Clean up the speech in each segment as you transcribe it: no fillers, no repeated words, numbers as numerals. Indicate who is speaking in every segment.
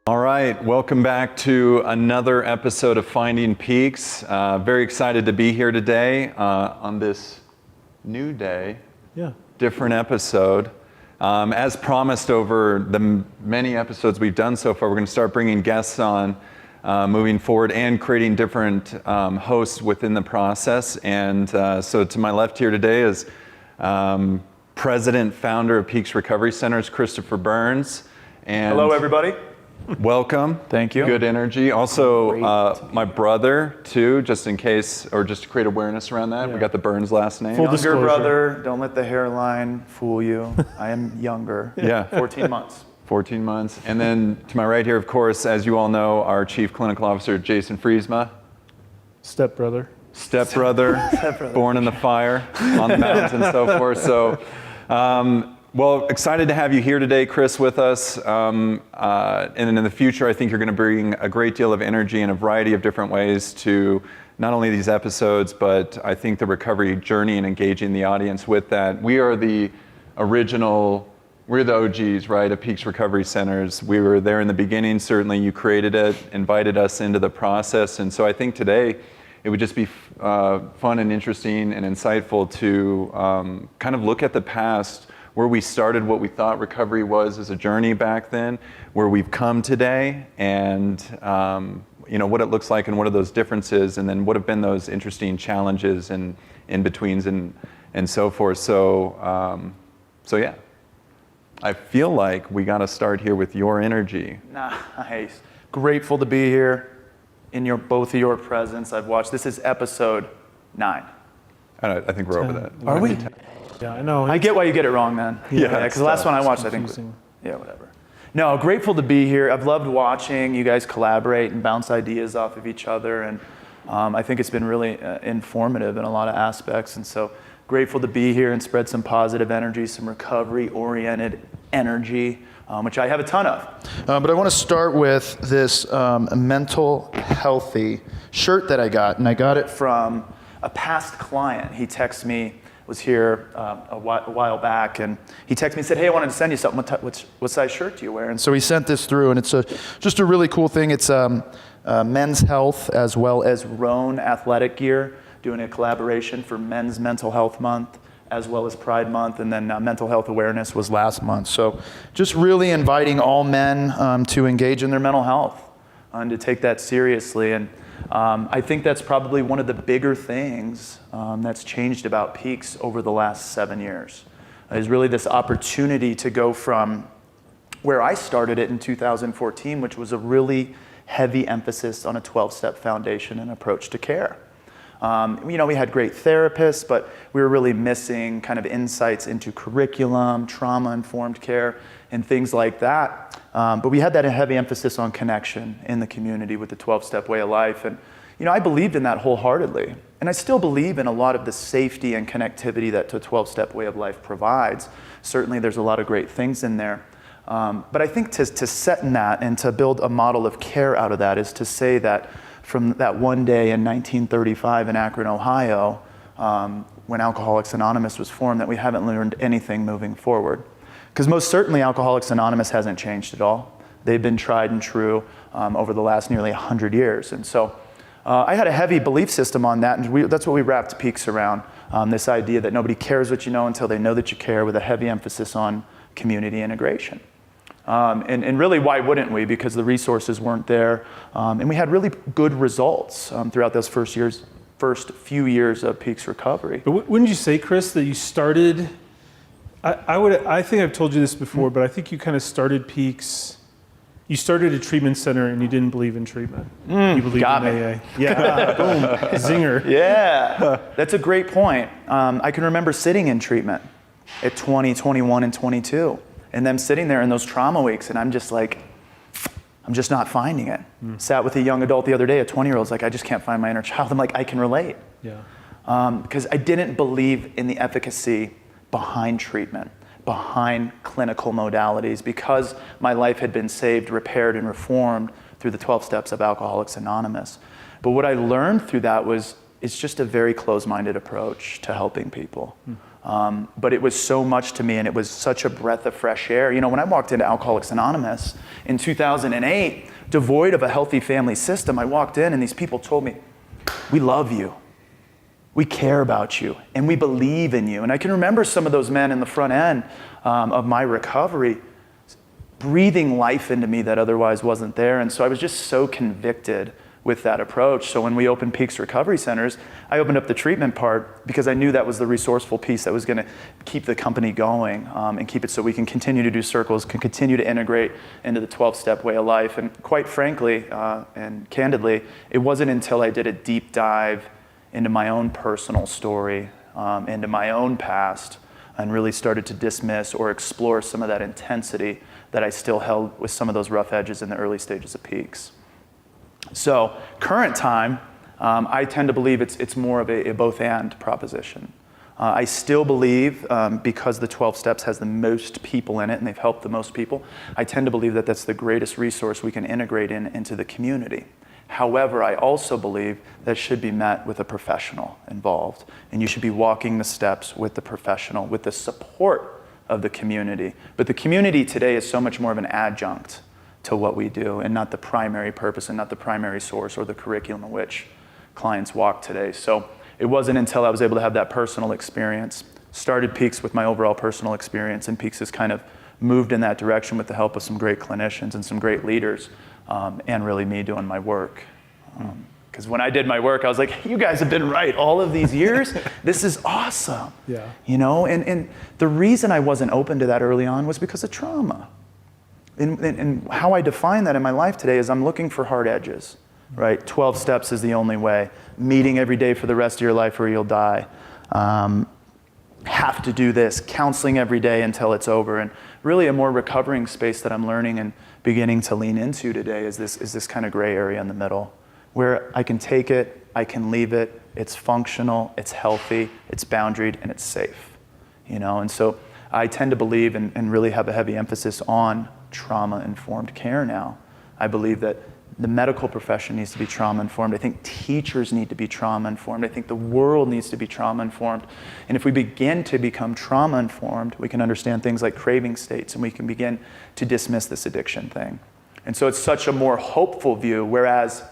Speaker 1: All right, welcome back to another episode of Finding Peaks. Very excited to be here today on this new day, different episode. As promised over the many episodes we've done so far, we're going to start bringing guests on moving forward and creating different hosts within the process. And so to my left here today is President, Founder of Peaks Recovery Centers, Christopher Burns. And
Speaker 2: hello, everybody.
Speaker 1: Welcome.
Speaker 2: Thank you.
Speaker 1: Good energy. Also, my brother, too, just in case, or just to create awareness around that. Yeah. We got the Burns last name.
Speaker 2: Younger brother, don't let the hairline fool you. I am younger.
Speaker 1: Yeah.
Speaker 2: 14 months.
Speaker 1: 14 months. And then to my right here, of course, as you all know, our Chief Clinical Officer, Jason Friesma.
Speaker 3: Stepbrother.
Speaker 1: Born in the fire, on the mountains and so forth. So, well, excited to have you here today, Chris, with us. And in the future, I think you're going to bring a great deal of energy in a variety of different ways to not only these episodes, but I think the recovery journey and engaging the audience with that. We are the original, we're the OGs, right, of Peaks Recovery Centers. We were there in the beginning. Certainly you created it, invited us into the process. And so I think today it would just be fun and interesting and insightful to kind of look at the past, where we started, what we thought recovery was as a journey back then, where we've come today, and what it looks like and what are those differences, and then what have been those interesting challenges and in-betweens and so forth. So yeah, I feel like we got to start here with your energy.
Speaker 2: Nice. Grateful to be here in both of your presence. I've watched, this is episode 9.
Speaker 1: I think we're
Speaker 3: 10.
Speaker 1: over that.
Speaker 2: Are we?
Speaker 3: Yeah, I know.
Speaker 2: I get why you get it wrong, man.
Speaker 1: Yeah,
Speaker 2: because the last one I watched, I think, whatever. No, grateful to be here. I've loved watching you guys collaborate and bounce ideas off of each other, and I think it's been really informative in a lot of aspects, and so grateful to be here and spread some positive energy, some recovery-oriented energy, which I have a ton of. But I want to start with this mental healthy shirt that I got, and I got it from a past client. He texted me, was here a while back, and he texted me and said, hey, I wanted to send you something. What size shirt do you wear? And so he sent this through, and it's just a really cool thing. It's Men's Health as well as Roan Athletic Gear, doing a collaboration for Men's Mental Health Month as well as Pride Month, and then Mental Health Awareness was last month. So just really inviting all men to engage in their mental health and to take that seriously. And I think that's probably one of the bigger things that's changed about Peaks over the last 7 years, is really this opportunity to go from where I started it in 2014, which was a really heavy emphasis on a 12-step foundation and approach to care. We had great therapists, but we were really missing kind of insights into curriculum, trauma-informed care, and things like that. But we had that heavy emphasis on connection in the community with the 12-step way of life. And, I believed in that wholeheartedly. And I still believe in a lot of the safety and connectivity that the 12-step way of life provides. Certainly there's a lot of great things in there. But I think to set in that and to build a model of care out of that is to say that from that one day in 1935 in Akron, Ohio, when Alcoholics Anonymous was formed, that we haven't learned anything moving forward. Because most certainly Alcoholics Anonymous hasn't changed at all. They've been tried and true over the last nearly 100 years. And so I had a heavy belief system on that, and that's what we wrapped Peaks around, this idea that nobody cares what you know until they know that you care, with a heavy emphasis on community integration. And really, why wouldn't we? Because the resources weren't there. And we had really good results throughout those first few years of Peaks recovery.
Speaker 3: But wouldn't you say, Chris, that you started, I think I've told you this before, but I think you kind of started Peaks, you started a treatment center and you didn't believe in treatment. You believed in AA. Yeah, boom, zinger.
Speaker 2: Yeah, that's a great point. I can remember sitting in treatment at 20, 21, and 22. And them sitting there in those trauma weeks, and I'm just like, I'm just not finding it. Sat with a young adult the other day, a 20-year-old's like, I just can't find my inner child. I'm like, I can relate.
Speaker 3: Yeah.
Speaker 2: Because I didn't believe in the efficacy behind treatment, behind clinical modalities, because my life had been saved, repaired, and reformed through the 12 steps of Alcoholics Anonymous. But what I learned through that was, it's just a very closed-minded approach to helping people. But it was so much to me, and it was such a breath of fresh air. You know, when I walked into Alcoholics Anonymous in 2008, devoid of a healthy family system, I walked in and these people told me, we love you, we care about you, and we believe in you. And I can remember some of those men in the front end of my recovery breathing life into me that otherwise wasn't there. And so I was just so convicted with that approach. So when we opened Peaks Recovery Centers, I opened up the treatment part because I knew that was the resourceful piece that was going to keep the company going and keep it so we can continue to do circles, can continue to integrate into the 12-step way of life. And quite frankly and candidly, it wasn't until I did a deep dive into my own personal story, into my own past, and really started to dismiss or explore some of that intensity that I still held with some of those rough edges in the early stages of Peaks. So current time, I tend to believe it's more of a both and proposition. I still believe, because the 12 Steps has the most people in it and they've helped the most people, I tend to believe that that's the greatest resource we can integrate into the community. However, I also believe that should be met with a professional involved, and you should be walking the steps with the professional, with the support of the community. But the community today is so much more of an adjunct to what we do and not the primary purpose and not the primary source or the curriculum in which clients walk today. So it wasn't until I was able to have that personal experience, started Peaks with my overall personal experience, and Peaks has kind of moved in that direction with the help of some great clinicians and some great leaders, and really me doing my work. Because when I did my work, I was like, you guys have been right all of these years. This is awesome.
Speaker 3: Yeah.
Speaker 2: You know, and the reason I wasn't open to that early on was because of trauma. And how I define that in my life today is I'm looking for hard edges, right? 12 steps is the only way. Meeting every day for the rest of your life or you'll die. Have to do this, counseling every day until it's over. And really a more recovering space that I'm learning and beginning to lean into today is this kind of gray area in the middle, where I can take it, I can leave it, it's functional, it's healthy, it's boundaried, and it's safe. You know, and so I tend to believe and really have a heavy emphasis on trauma-informed care now. I believe that the medical profession needs to be trauma-informed. I think teachers need to be trauma-informed. I think the world needs to be trauma-informed. And if we begin to become trauma-informed, we can understand things like craving states, and we can begin to dismiss this addiction thing. And so it's such a more hopeful view, whereas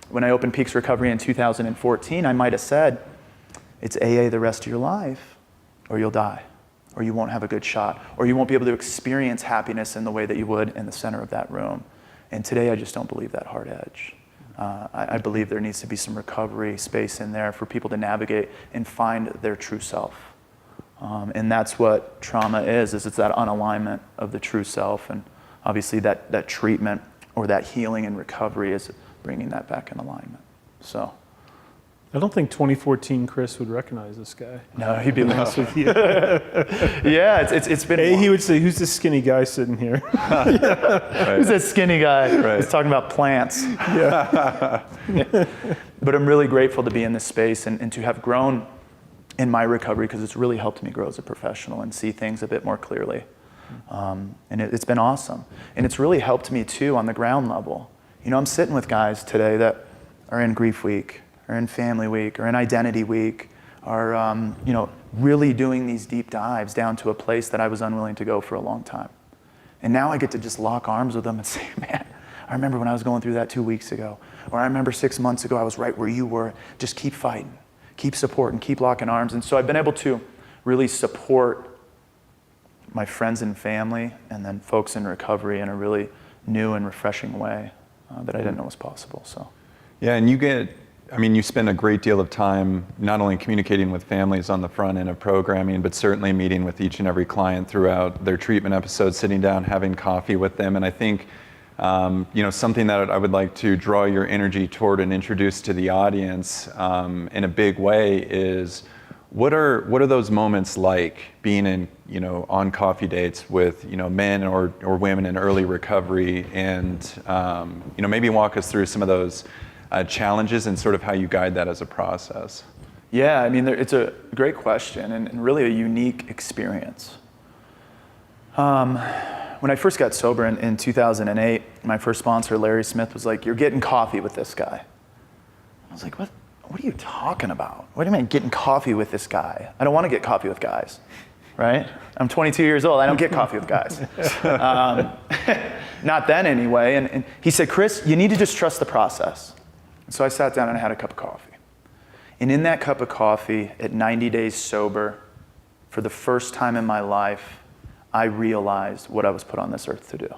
Speaker 2: when I opened Peaks Recovery in 2014, I might have said, it's AA the rest of your life, or you'll die, or you won't have a good shot, or you won't be able to experience happiness in the way that you would in the center of that room. And today I just don't believe that hard edge. I believe there needs to be some recovery space in there for people to navigate and find their true self. And that's what trauma is it's that unalignment of the true self. And obviously that treatment or that healing and recovery is bringing that back in alignment. So.
Speaker 3: I don't think 2014 Chris would recognize this guy.
Speaker 2: No, he'd be
Speaker 3: Honest with you.
Speaker 2: Yeah, it's been.
Speaker 3: He would say, "Who's this skinny guy sitting here?"
Speaker 2: Who's that skinny guy?
Speaker 1: Right.
Speaker 2: He's talking about plants.
Speaker 3: Yeah.
Speaker 2: But I'm really grateful to be in this space and to have grown in my recovery because it's really helped me grow as a professional and see things a bit more clearly. And it's been awesome. And it's really helped me too on the ground level. You know, I'm sitting with guys today that are in grief week, or in family week, or in identity week, or you know, really doing these deep dives down to a place that I was unwilling to go for a long time. And now I get to just lock arms with them and say, man, I remember when I was going through that 2 weeks ago, or I remember 6 months ago, I was right where you were. Just keep fighting, keep supporting, keep locking arms. And so I've been able to really support my friends and family, and then folks in recovery in a really new and refreshing way that I didn't know was possible. So.
Speaker 1: Yeah, and you spend a great deal of time not only communicating with families on the front end of programming, but certainly meeting with each and every client throughout their treatment episodes, sitting down, having coffee with them. And I think, you know, something that I would like to draw your energy toward and introduce to the audience in a big way is, what are those moments like being in, you know, on coffee dates with, you know, men or women in early recovery, and you know, maybe walk us through some of those challenges and sort of how you guide that as a process.
Speaker 2: Yeah, I mean, it's a great question and really a unique experience. When I first got sober in 2008, my first sponsor, Larry Smith, was like, "You're getting coffee with this guy." I was like, what are you talking about? What do you mean getting coffee with this guy? I don't want to get coffee with guys, right? I'm 22 years old. I don't get coffee with guys. Not then anyway. And he said, Chris, you need to just trust the process. And so I sat down and I had a cup of coffee. And in that cup of coffee, at 90 days sober, for the first time in my life, I realized what I was put on this earth to do.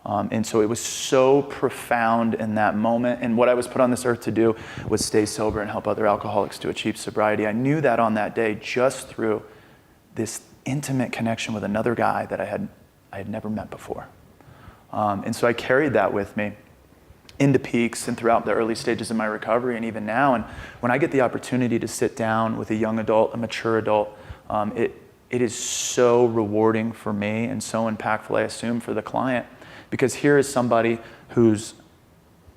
Speaker 2: And so it was so profound in that moment. And what I was put on this earth to do was stay sober and help other alcoholics to achieve sobriety. I knew that on that day just through this intimate connection with another guy that I had never met before. And so I carried that with me into Peaks and throughout the early stages of my recovery and even now. And when I get the opportunity to sit down with a young adult, a mature adult, it is so rewarding for me and so impactful, I assume, for the client. Because here is somebody who's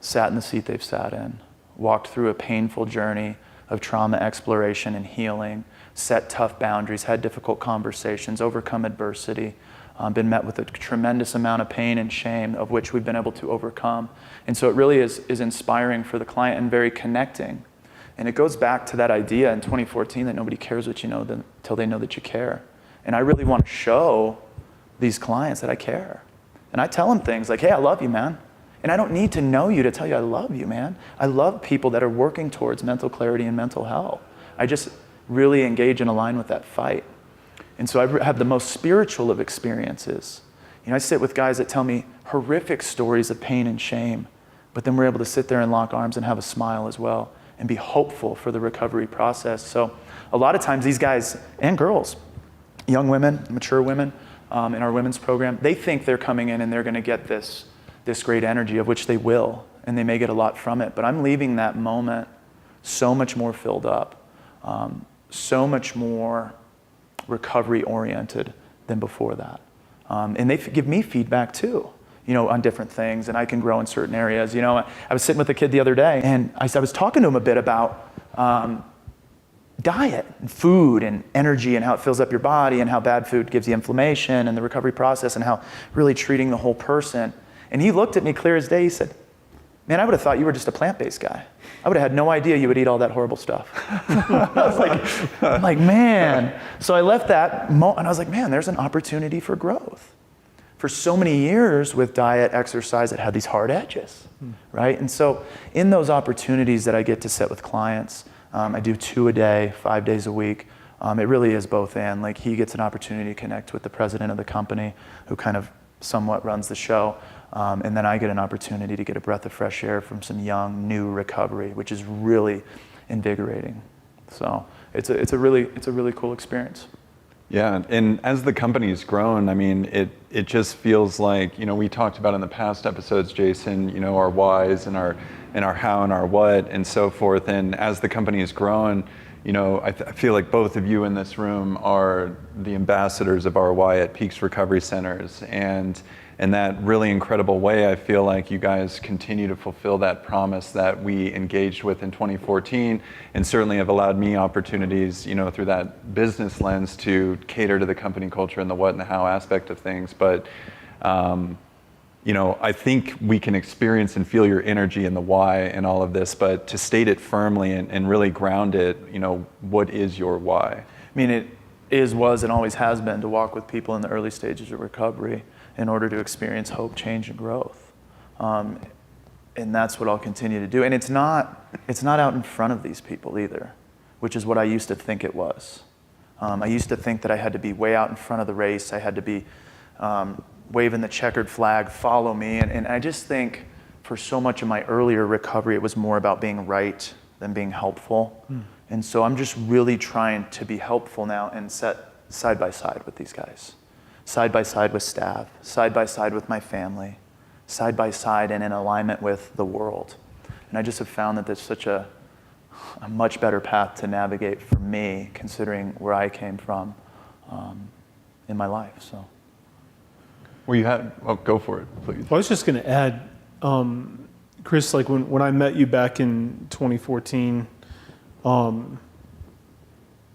Speaker 2: sat in the seat they've sat in, walked through a painful journey of trauma exploration and healing, set tough boundaries, had difficult conversations, overcome adversity, been met with a tremendous amount of pain and shame, of which we've been able to overcome. And so it really is inspiring for the client and very connecting. And it goes back to that idea in 2014 that nobody cares what you know until they know that you care. And I really want to show these clients that I care. And I tell them things like, hey, I love you, man. And I don't need to know you to tell you I love you, man. I love people that are working towards mental clarity and mental health. I just really engage and align with that fight. And so I have the most spiritual of experiences. You know, I sit with guys that tell me horrific stories of pain and shame, but then we're able to sit there and lock arms and have a smile as well and be hopeful for the recovery process. So a lot of times these guys and girls, young women, mature women, in our women's program, they think they're coming in and they're going to get this great energy, of which they will, and they may get a lot from it. But I'm leaving that moment so much more filled up, so much more recovery-oriented than before that. And they give me feedback too, you know, on different things, and I can grow in certain areas. You know, I was sitting with a kid the other day, and I was talking to him a bit about diet and food and energy and how it fills up your body and how bad food gives you inflammation and the recovery process and how really treating the whole person. And he looked at me clear as day. He said, man, I would have thought you were just a plant-based guy. I would have had no idea you would eat all that horrible stuff. I'm like, man. So I left that moment and I was like, man, there's an opportunity for growth. For so many years with diet, exercise, it had these hard edges, right? And so in those opportunities that I get to sit with clients, I do 2 a day, 5 days a week. It really is both and. Like, he gets an opportunity to connect with the president of the company who kind of somewhat runs the show. And then I get an opportunity to get a breath of fresh air from some young, new recovery, which is really invigorating. So it's a really cool experience.
Speaker 1: Yeah, and as the company's grown, I mean, it just feels like, you know, we talked about in the past episodes, Jason, you know, our whys and our how and our what and so forth. And as the company has grown, you know, I feel like both of you in this room are the ambassadors of our why at Peaks Recovery Centers. And in that really incredible way, I feel like you guys continue to fulfill that promise that we engaged with in 2014, and certainly have allowed me opportunities, you know, through that business lens to cater to the company culture and the what and the how aspect of things. But, you know, I think we can experience and feel your energy and the why and all of this, but to state it firmly and really ground it, you know, what is your why?
Speaker 2: I mean, it is, was, and always has been to walk with people in the early stages of recovery in order to experience hope, change, and growth. And that's what I'll continue to do. And it's not out in front of these people either, which is what I used to think it was. I used to think that I had to be way out in front of the race. I had to be waving the checkered flag, follow me. And I just think for so much of my earlier recovery, it was more about being right than being helpful. And so I'm just really trying to be helpful now and set side by side with these guys. Side by side with staff, side by side with my family, side by side and in alignment with the world. And I just have found that there's such a much better path to navigate for me, considering where I came from in my life. So,
Speaker 1: Well, you had, go for it, please.
Speaker 3: Well, I was just going to add, Chris, like when I met you back in 2014,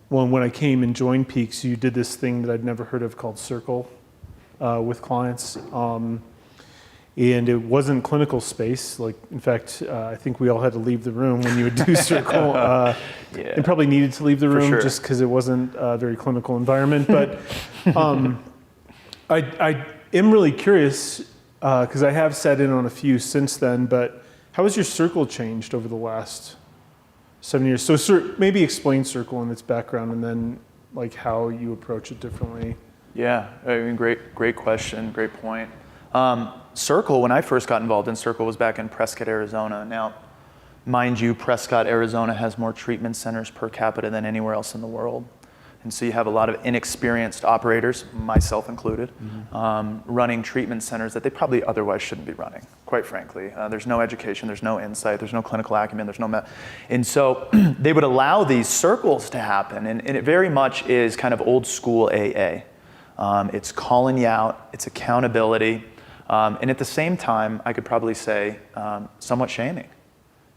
Speaker 3: when I came and joined Peaks, you did this thing that I'd never heard of called Circle with clients. and it wasn't clinical space. Like, in fact, I think we all had to leave the room when you would do Circle. And probably needed to leave the room
Speaker 2: sure.
Speaker 3: just because it wasn't a very clinical environment. But I am really curious, because I have sat in on a few since then, but how has your Circle changed over the last 7 years? So maybe explain Circle and its background, and then like how you approach it differently.
Speaker 2: Yeah, I mean, great question, great point. Circle, when I first got involved in Circle, was back in Prescott, Arizona. Now, mind you, Prescott, Arizona has more treatment centers per capita than anywhere else in the world. And so you have a lot of inexperienced operators, myself included, running treatment centers that they probably otherwise shouldn't be running, quite frankly. There's no education, there's no insight, there's no clinical acumen, there's no and so they would allow these circles to happen, and it very much is kind of old school AA. It's calling you out, it's accountability, and at the same time, I could probably say somewhat shaming.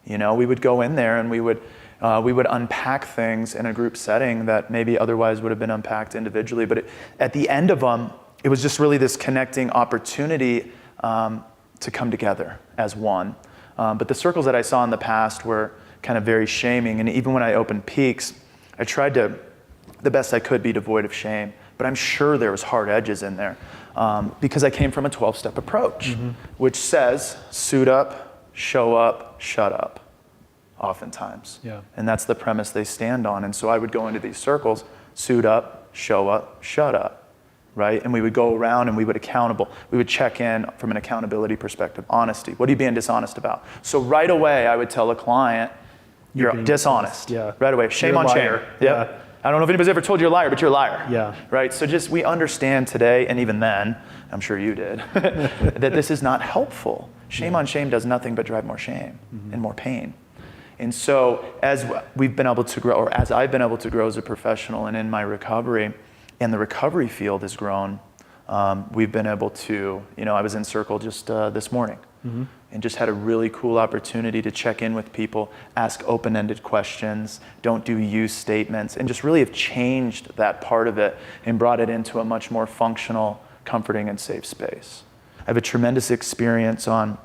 Speaker 2: You know, we would go in there and we would unpack things in a group setting that maybe otherwise would have been unpacked individually. But at the end of them, it was just really this connecting opportunity to come together as one. But the circles that I saw in the past were kind of very shaming. And even when I opened Peaks, I tried to, the best I could, be devoid of shame. But I'm sure there was hard edges in there because I came from a 12-step approach, which says suit up, show up, shut up. Oftentimes.
Speaker 3: Yeah.
Speaker 2: And that's the premise they stand on. And so I would go into these circles, suit up, show up, shut up, right? And we would go around and we would check in from an accountability perspective, honesty. What are you being dishonest about? So right away, I would tell a client, you're dishonest.
Speaker 3: Yeah.
Speaker 2: Right away, shame
Speaker 3: You're a
Speaker 2: on shame.
Speaker 3: liar.
Speaker 2: Yep.
Speaker 3: Yeah.
Speaker 2: I don't know if anybody's ever told you you're a liar, but you're a liar.
Speaker 3: Yeah.
Speaker 2: Right? So just, we understand today, and even then, I'm sure you did, that this is not helpful. Shame on shame does nothing but drive more shame and more pain. And so as we've been able to grow, or as I've been able to grow as a professional and in my recovery, and the recovery field has grown, we've been able to, I was in Circle just this morning and just had a really cool opportunity to check in with people, ask open-ended questions, don't do use statements, and just really have changed that part of it and brought it into a much more functional, comforting, and safe space. I have a tremendous experience on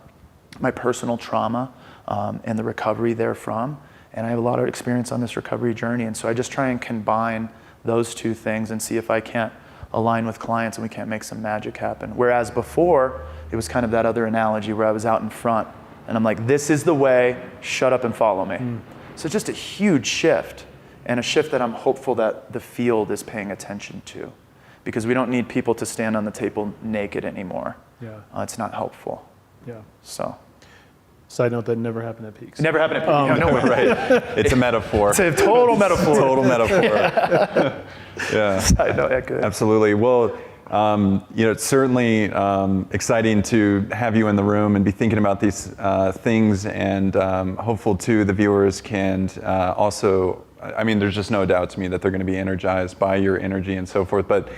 Speaker 2: my personal trauma and the recovery therefrom. And I have a lot of experience on this recovery journey. And so I just try and combine those two things and see if I can't align with clients and we can't make some magic happen. Whereas before, it was kind of that other analogy where I was out in front and I'm like, this is the way, shut up and follow me. So just a huge shift, and a shift that I'm hopeful that the field is paying attention to, because we don't need people to stand on the table naked anymore.
Speaker 3: Yeah.
Speaker 2: It's not helpful.
Speaker 3: Yeah.
Speaker 2: So.
Speaker 3: Side note, that never happened at Peaks.
Speaker 2: It never happened at no way.
Speaker 1: Right. It's a metaphor.
Speaker 2: It's a total metaphor.
Speaker 1: Total metaphor. Yeah.
Speaker 2: Side note, yeah, good.
Speaker 1: Absolutely. Well, it's certainly exciting to have you in the room and be thinking about these things, and hopeful too the viewers can also, I mean, there's just no doubt to me that they're going to be energized by your energy and so forth. But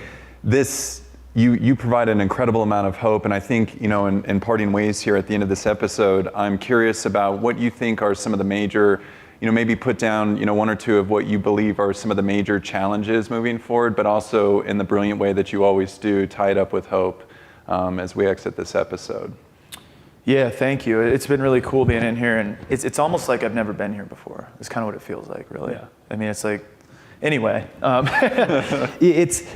Speaker 1: this, you provide an incredible amount of hope, and I think, in parting ways here at the end of this episode, I'm curious about what you think are some of the major, maybe put down, one or two of what you believe are some of the major challenges moving forward, but also in the brilliant way that you always do, tie it up with hope as we exit this episode.
Speaker 2: Yeah, thank you. It's been really cool being in here, and it's almost like I've never been here before. It's kind of what it feels like, really.
Speaker 3: Yeah.
Speaker 2: I mean, it's like, anyway,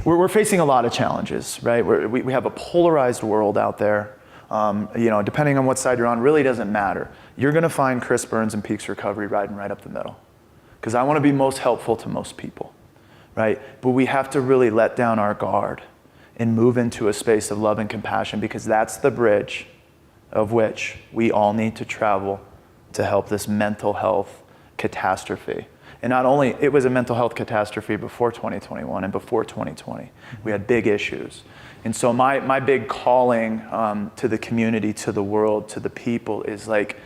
Speaker 2: we're facing a lot of challenges, right? We have a polarized world out there. Depending on what side you're on, really doesn't matter. You're going to find Chris Burns and Peaks Recovery riding right up the middle, because I want to be most helpful to most people, right? But we have to really let down our guard and move into a space of love and compassion, because that's the bridge of which we all need to travel to help this mental health catastrophe. And not only, it was a mental health catastrophe before 2021 and before 2020. We had big issues. And so my big calling to the community, to the world, to the people is like,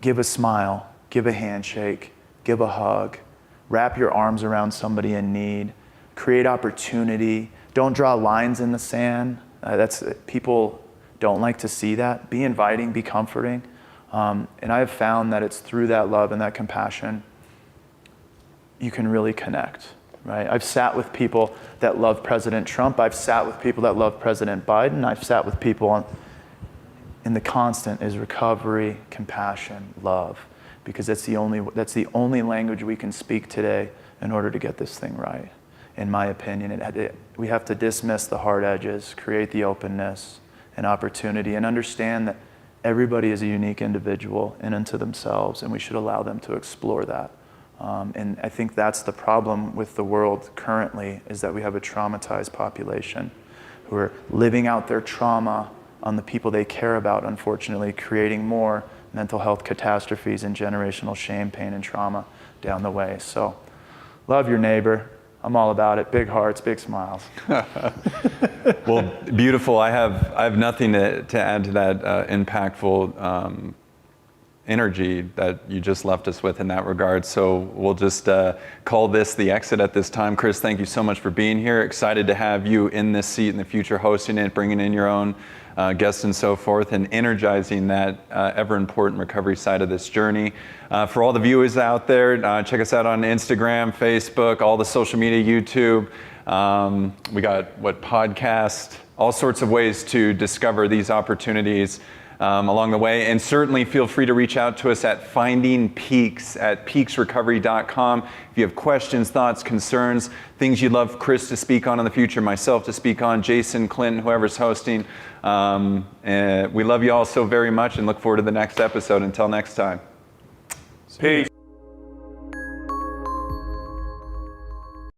Speaker 2: give a smile, give a handshake, give a hug, wrap your arms around somebody in need, create opportunity. Don't draw lines in the sand. People don't like to see that. Be inviting, be comforting. And I have found that it's through that love and that compassion you can really connect, right? I've sat with people that love President Trump. I've sat with people that love President Biden. I've sat with people in And the constant is recovery, compassion, love, because that's the only language we can speak today in order to get this thing right. In my opinion, we have to dismiss the hard edges, create the openness and opportunity, and understand that everybody is a unique individual and unto themselves, and we should allow them to explore that. And I think that's the problem with the world currently, is that we have a traumatized population who are living out their trauma on the people they care about, unfortunately, creating more mental health catastrophes and generational shame, pain, and trauma down the way. So love your neighbor. I'm all about it. Big hearts, big smiles.
Speaker 1: Well, beautiful. I have nothing to add to that impactful energy that you just left us with in that regard. So we'll just call this the exit at this time. Chris, thank you so much for being here. Excited to have you in this seat in the future, hosting it, bringing in your own guests and so forth, and energizing that ever important recovery side of this journey. For all the viewers out there, check us out on Instagram, Facebook, all the social media, YouTube. We got podcast, all sorts of ways to discover these opportunities along the way. And certainly feel free to reach out to us at Finding Peaks at peaksrecovery.com. If you have questions, thoughts, concerns, things you'd love Chris to speak on in the future, myself to speak on, Jason, Clinton, whoever's hosting. And we love you all so very much and look forward to the next episode. Until next time.
Speaker 2: Peace.